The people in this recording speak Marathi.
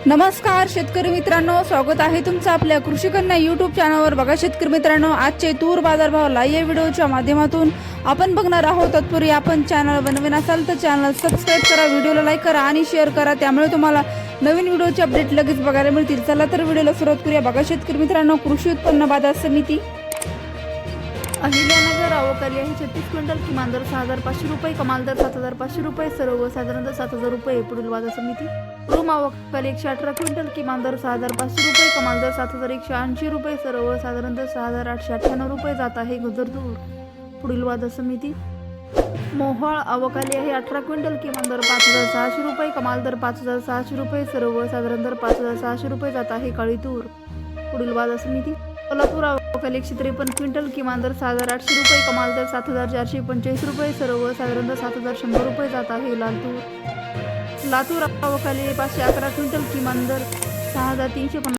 नमस्कार शेतकरी मित्रांनो, स्वागत आहे तुमचं आपल्या कृषी कन्या यूट्यूब चॅनलवर। बघा शेतकरी मित्रांनो, आजचे तूर बाजारभाव लाईव्ह व्हिडिओच्या माध्यमातून आपण बघणार आहोत। तत्पूर्वी आपण चॅनल बनवून असाल तर चॅनल सबस्क्राईब करा, व्हिडिओला लाईक करा आणि शेअर करा, त्यामुळे तुम्हाला नवीन व्हिडिओचे अपडेट लगेच बघायला मिळतील। चला तर व्हिडिओला सुरुवात करूया। बघा शेतकरी मित्रांनो, कृषी उत्पन्न बाजार समिती अहिल्यानगर आवक आली आहे 36 क्विंटल, किमान दर 6500 रुपये, कमाल दर 7500 रुपये, सर्वसाधारण दर 7000 रुपये। पुढील बाजार समिती रूम आवक आली 118 क्विंटल, किमान दर 6500 रुपये, कमाल दर 7180 रुपये, सर्वसाधारण दर 6898 रुपये जात आहे गुजर दूर। पुढील बाजार समिती मोहोळ आवक आली आहे 18 क्विंटल, किमान दर 5600 रुपये, कमाल दर 5600 रुपये, सर्वसाधारण दर 5600 रुपये जात आहे काळी तूर। पुढील बाजार समिती सोलापूर आवक आली 153 क्विंटल, किमान दर 6800 रुपये, कमाल दर 7445 रुपये, सर्वसाधारण दर 7100 रुपये जात आहे लाल तूर। लातूर आवक आली 511 क्विंटल, किमान दर 6350